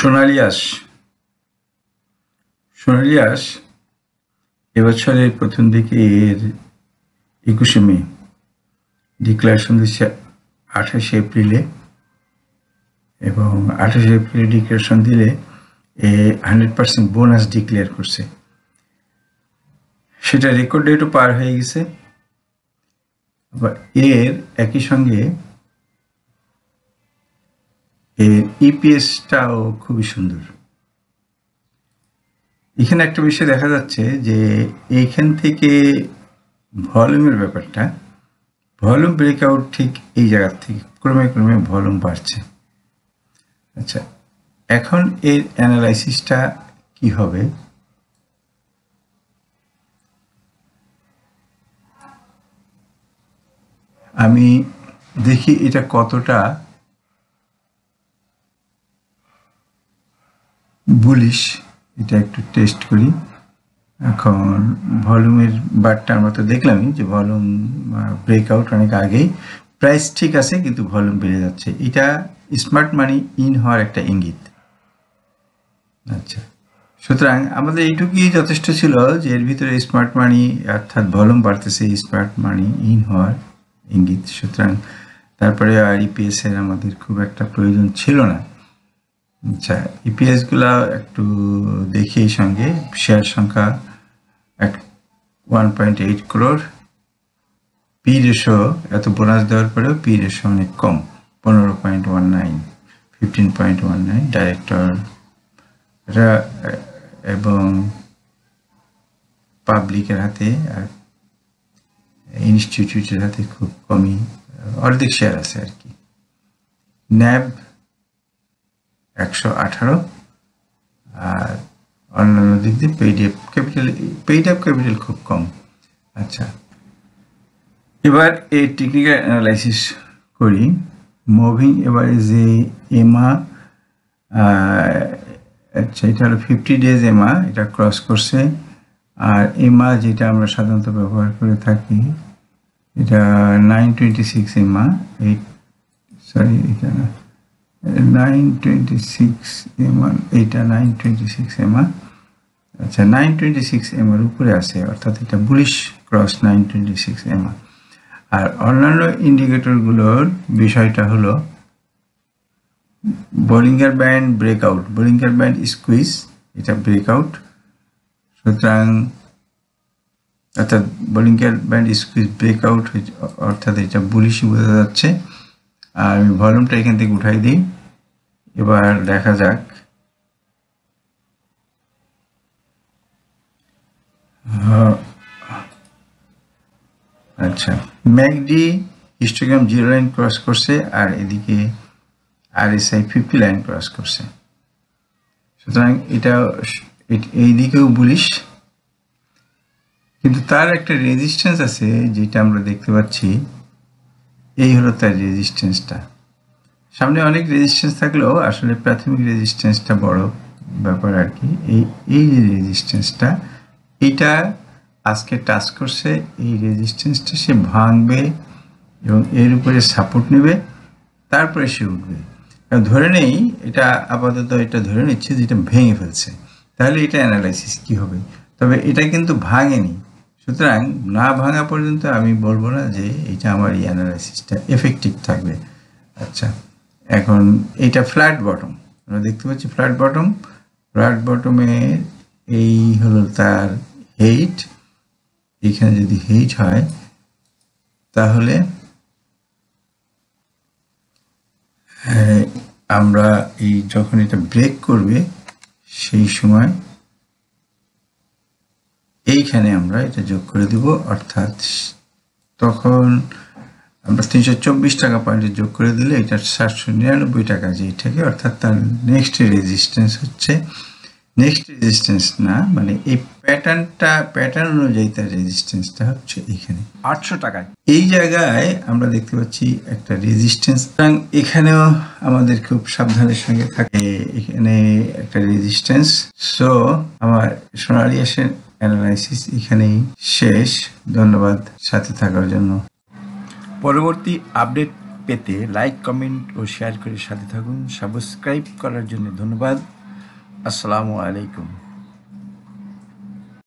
সোনালী আঁশ এবছরের প্রথম দিকে এর 21শে মে ডিক্লারেশন দিচ্ছে 28শে এপ্রিলে, এবং 28শে এপ্রিলে ডিক্লারেশন দিলে 100% বোনাস ডিক্লেয়ার করছে। সেটা রেকর্ড ডেটও পার হয়ে গেছে। আবার এর একই সঙ্গে এর ইপিএসটাও খুবই সুন্দর। এখানে একটা বিষয় দেখা যাচ্ছে যে এইখান থেকে ভলিউমের ব্যাপারটা, ভলিউম ব্রেকআউট ঠিক এই জায়গা থেকে ক্রমে ক্রমে ভলিউম বাড়ছে। আচ্ছা, এখন এর অ্যানালাইসিসটা কি হবে? আমি দেখি এটা কতটা বুলিশ, এটা একটু টেস্ট করি। এখন ভলিউমের বারটা আমরা তো দেখলামই যে ভলিউম ব্রেকআউট অনেক আগেই, প্রাইস ঠিক আছে কিন্তু ভলিউম বেড়ে যাচ্ছে। এটা স্মার্ট মানি ইন হওয়ার একটা ইঙ্গিত। আচ্ছা, সুতরাং আমাদের এইটুকুই যথেষ্ট ছিল যে এর ভিতরে স্মার্ট মানি অর্থাৎ ভলিউম বাড়তেছে, স্মার্ট মানি ইন হওয়ার ইঙ্গিত। সুতরাং তারপরে আর ইপিএস এর আমাদের খুব একটা প্রয়োজন ছিল না। আচ্ছা, ইপিএস গুলা একটু দেখি। এই সঙ্গে শেয়ার সংখ্যা 1.8 করোড়, পি রেশো এত বোনাস দেওয়ার পরেও পি রেশো অনেক কম, 15.19, 15.19 ডাইরেক্টর এবং পাবলিকের হাতে আর ইনস্টিটিউটের হাতে খুব কমই, অর্ধেক শেয়ার আছে আর কি। ন্যাব 118, আর অন্যান্য দিক দিয়ে পেইড আপ ক্যাপিটাল খুব কম। আচ্ছা, এবার এই টেকনিক্যাল অ্যানালাইসিস করি। মুভিং এভারেজে এমা, আচ্ছা এটা হলো 50 ডেজ এমা, এটা ক্রস করছে। আর এমা যেটা আমরা সাধারণত ব্যবহার করে থাকি, এটা 926 এমা, সরি এটা না, 926 এমা, এইটা 926 এমা। আচ্ছা, 926 এমার উপরে আছে, অর্থাৎ এটা বুলিশ ক্রস 926 এমা। আর অন্যান্য ইন্ডিকেটরগুলোর বিষয়টা হলো Bollinger band breakout, Bollinger band squeeze, এটা ব্রেকআউট। সুতরাং অর্থাৎ বলিঙ্গার ব্যান্ড স্কুইজ ব্রেকআউট, অর্থাৎ এটা বুলিশই বোঝা যাচ্ছে। আর আমি ভলিউমটা এখান থেকে উঠাই দিই। এবার দেখা যাক আচ্ছা, ম্যাকডি হিস্টোগ্রাম 0 লাইন ক্রস করছে, আর এদিকে আরএসআই 50 লাইন ক্রস করছে। সুতরাং এটা এই দিকেও বুলিশ, কিন্তু তার একটা রেজিস্ট্যান্স আছে যেটা আমরা দেখতে পাচ্ছি। এই হলো তার রেজিস্ট্যান্সটা। সামনে অনেক রেজিস্ট্যান্স থাকলেও আসলে প্রাথমিক রেজিস্ট্যান্সটা বড় ব্যাপার আর কি। এই যে রেজিস্ট্যান্সটা, এটা আজকে টাচ করছে, এই রেজিস্ট্যান্সটা সে ভাঙবে এবং এর উপরে সাপোর্ট নেবে, তারপরে সে উঠবে। ধরে নেই এটা আপাতত, এটা ধরে নিচ্ছে যেটা ভেঙে ফেলছে, তাহলে এটা অ্যানালাইসিস কি হবে? তবে এটা কিন্তু ভাঙেনি, সুতরাং না ভাঙা পর্যন্ত আমি বলবো না যে এটা আমার এই অ্যানালাইসিসটা এফেক্টিভ থাকবে। আচ্ছা, এখন এটা ফ্ল্যাট বটম, আমরা দেখতে পাচ্ছি ফ্ল্যাট বটম। ফ্ল্যাট বটমে এই হলো তার হেইট। এখানে যদি হেইট হয় তাহলে আমরা এই যখন এটা ব্রেক করবে সেই সময় এইখানে আমরা এটা যোগ করে দিব, অর্থাৎ তখন আমরা 324 টাকা পয়েন্টে যোগ করে দিলে এটা 799 টাকা যেই থাকে, অর্থাৎ তার নেক্সট রেজিস্ট্যান্স হচ্ছে, নেক্সট রেজিস্ট্যান্স না মানে এই প্যাটার্ন অনুযায়ী তার রেজিস্ট্যান্সটা হচ্ছে এখানে 800 টাকায়। এই জায়গায় আমরা দেখতে পাচ্ছি একটা রেজিস্ট্যান্স, এখানেও আমাদের খুব সাবধানের সঙ্গে থাকে, এখানে একটা রেজিস্ট্যান্স। সো আমার সোনালী আঁশের অ্যানালাইসিস এখানেই শেষ। ধন্যবাদ সাথে থাকার জন্য। পরবর্তী আপডেট পেতে লাইক, কমেন্ট ও শেয়ার করে সাথে থাকুন। সাবস্ক্রাইব করার জন্য ধন্যবাদ। আসসালামু আলাইকুম।